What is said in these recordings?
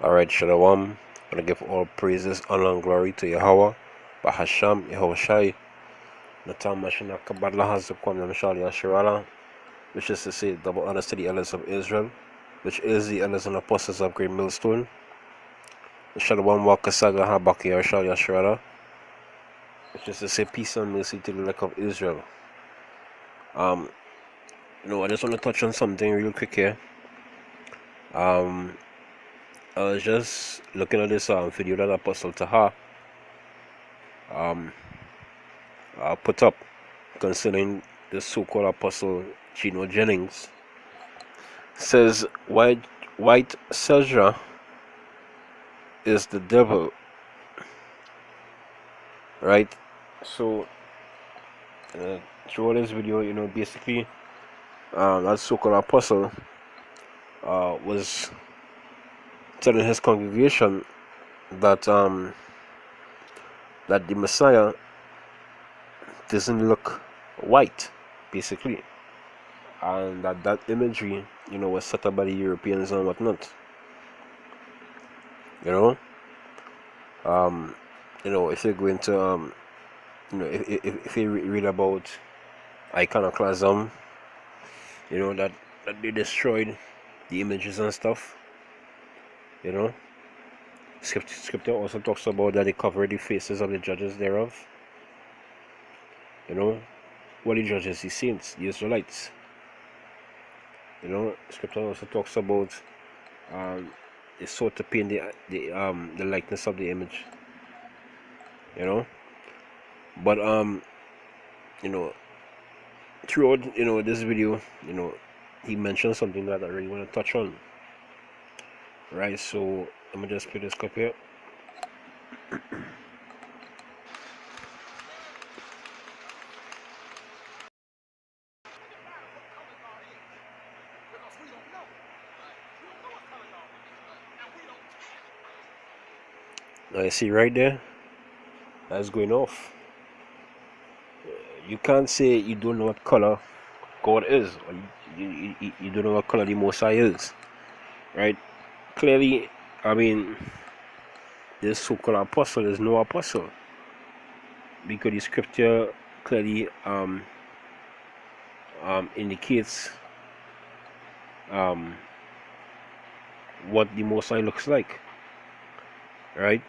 Alright, Shalom. I want to give all praises, honor, and glory to Yahweh, Bahasham, Yehoshai, Natam Mashina Kabbalah Hazukwam Namshali Ashirala, which is to say, double honors to the elders of Israel, which is the elders and apostles of Great Millstone, Shalom Wakasaga Habaki Ashali Ashirala, which is to say, peace and mercy to the elect of Israel. I just want to touch on something real quick here. I was just looking at this video that Apostle Taha put up concerning the so-called Apostle Gino Jennings. Says white Sejra is the devil, right? So throughout this video, basically that so-called apostle was telling his congregation that that the Messiah doesn't look white, basically, and that imagery, was set up by the Europeans and whatnot. If you go into if you read about iconoclasm, that they destroyed the images and stuff. Scripture also talks about that they covered the faces of the judges thereof. What the judges, the saints, the Israelites. Scripture also talks about they sought to paint the likeness of the image. But throughout this video, he mentioned something that I really want to touch on. Right, so let me just play this clip here. Now you see right there, that's going off. You can't say you don't know what color God is, or you don't know what color the Messiah is, right? Clearly, this so-called apostle is no apostle, because the scripture clearly indicates what the Messiah looks like, right?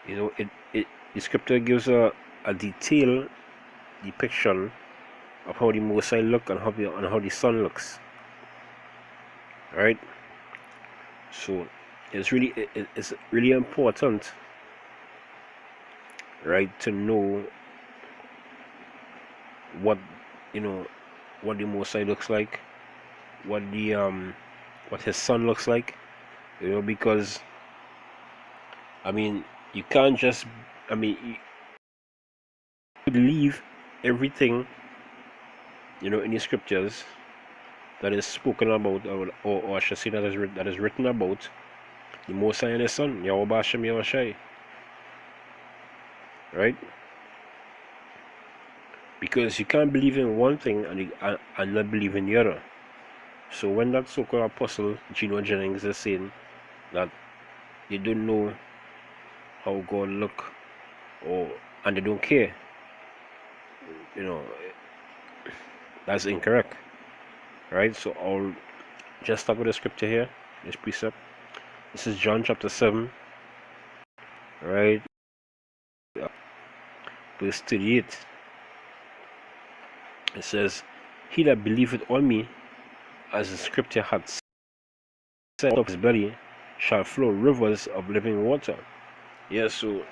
The scripture gives a detailed depiction of how the Messiah look and how the Son looks, right? So it's really important, right, to know what what the Messiah looks like, what his Son looks like, because you can't just you believe everything in the scriptures that is spoken about, or I should say that is written about the Messiah and his Son, Yahweh Bashem Yahushai, right? Because you can't believe in one thing and not believe in the other. So when that so-called apostle Gino Jennings is saying that they don't know how God look, and they don't care, that's incorrect, right? So I'll just start with the scripture here, this precept. This is John chapter 7, right, verse 38. It says, "He that believeth on me, as the scripture hath said, out of his belly shall flow rivers of living water." Yeah, so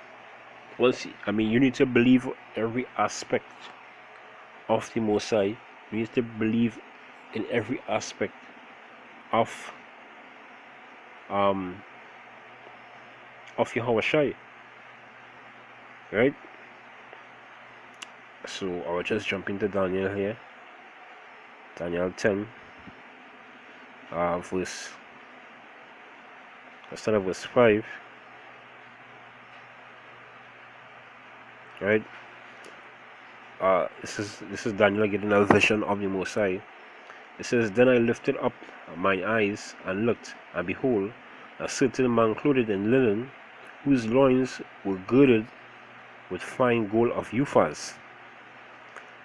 you need to believe every aspect of the Messiah. You need to believe in every aspect of Yahushua, right? So I will just jump into Daniel here. Daniel 10, let's start at verse 5, right? This is Daniel getting a vision of the Messiah. It says, "Then I lifted up mine eyes and looked, and behold, a certain man clothed in linen, whose loins were girded with fine gold of Uphaz.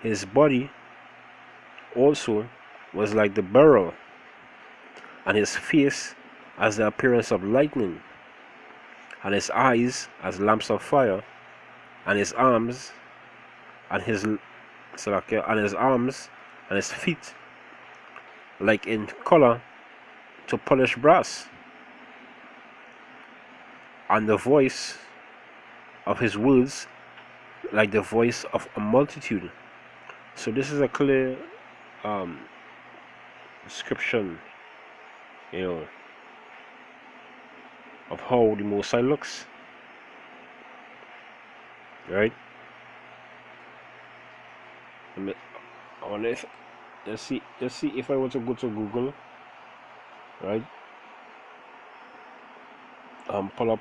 His body also was like the beryl, and his face as the appearance of lightning, and his eyes as lamps of fire, and his arms and his arms and his feet like in color to polished brass, and the voice of his words like the voice of a multitude. So this is a clear description, you know, of how the Most High looks, right? I wonder if let's see if I were to go to Google, right? Pull up.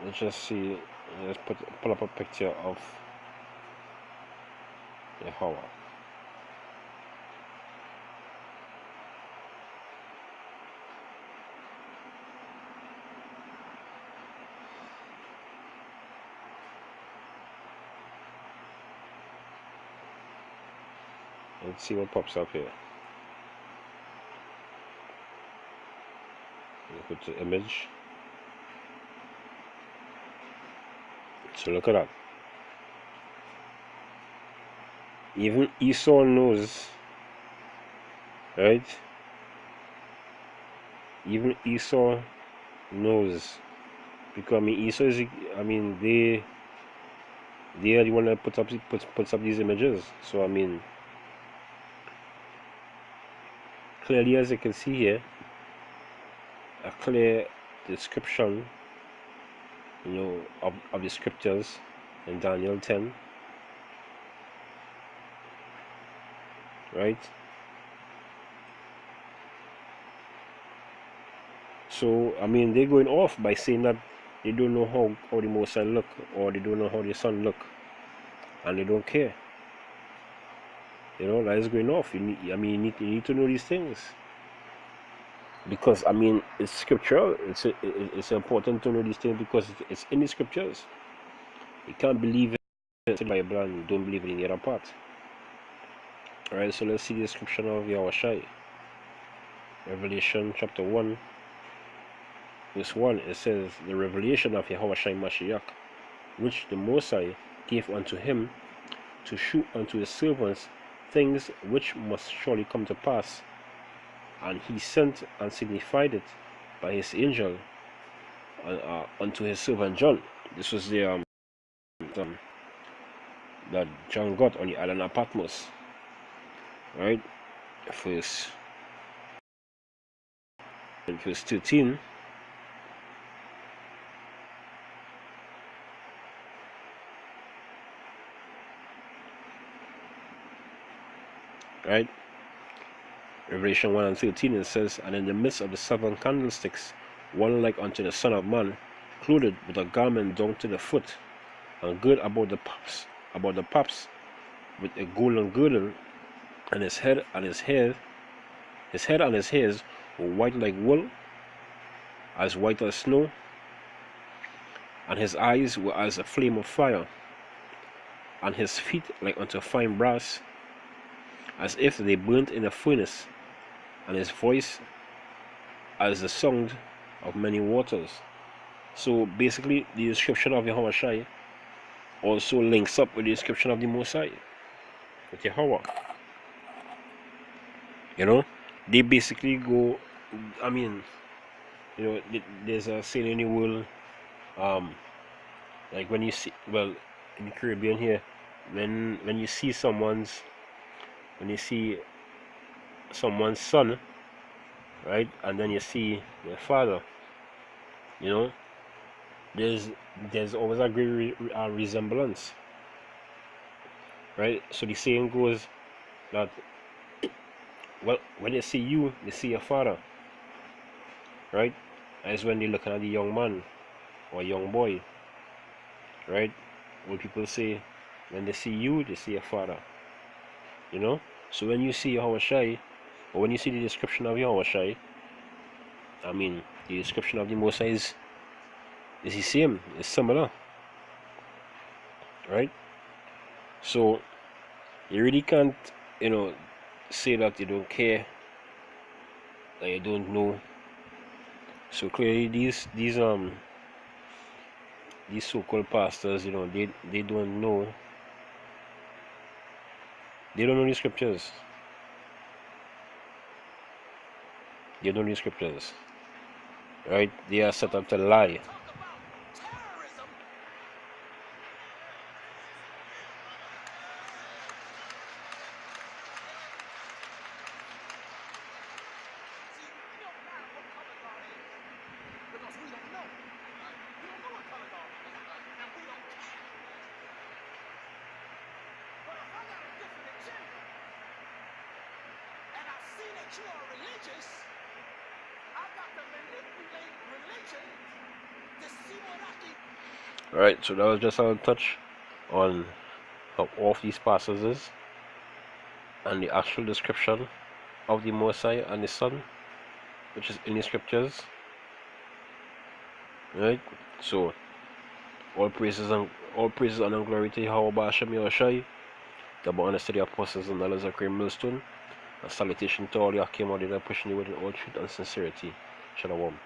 Let's just see. Let's pull up a picture of Yahweh. Let's see what pops up here. Go to image. So look at that. Even Esau knows, right? Even Esau knows, because I mean Esau is, I mean they are the one that puts up these images. So I mean, clearly as you can see here, a clear description, you know, of the scriptures in Daniel 10, right? So I mean they're going off by saying that they don't know how the Most High look, or they don't know how the Son look, and they don't care. You know, that is going off. You need to know these things, because I mean it's scriptural. It's important to know these things because it's in the scriptures. You can't believe it in the Bible and you don't believe it in the other part. Alright, so let's see the description of Yahushai. Revelation chapter 1, verse 1. It says, the revelation of Yahushai Mashiach, which the Mosai gave unto him to shew unto his servants things which must surely come to pass. And he sent and signified it by his angel unto his servant John. This was the that John got on the island of Patmos, right? Verse 13. Right? Revelation 1 and 13, it says, and in the midst of the 7 candlesticks, one like unto the Son of Man, clothed with a garment down to the foot, and girt about the paps with a golden girdle, and his head and his hairs were white like wool, as white as snow, and his eyes were as a flame of fire, and his feet like unto fine brass, as if they burnt in a furnace, and his voice as the sound of many waters. So basically the description of Yahushai also links up with the description of the Mosai, with Yahweh. You know, they basically go, I mean, you know, there's a saying in the world, like when you see, well, in the Caribbean here, when you see someone's son, right, and then you see their father, you know, there's always a great resemblance, right? So the saying goes that, well, when they see you, they see your father, right? As when they're looking at the young man or young boy, right? What people say, when they see you, they see your father, you know? So when you see Yahushai, or when you see the description of Yahushai, I mean, the description of the Most High is the same, it's similar, right? So you really can't, say that you don't care, that you don't know. So clearly, these so-called pastors, they don't know, they don't know the scriptures. They don't know the scriptures, right? They are set up to lie. Alright, so that was just a touch on how off these passages is and the actual description of the Messiah and the Son, which is in the scriptures. Right? So all praises and glory to Yahweh Ba'ashem Yahushai, the honest to the apostles and the Zachary Millstone. A salutation to all the Akim out there pushing you with all truth and sincerity. Shalom.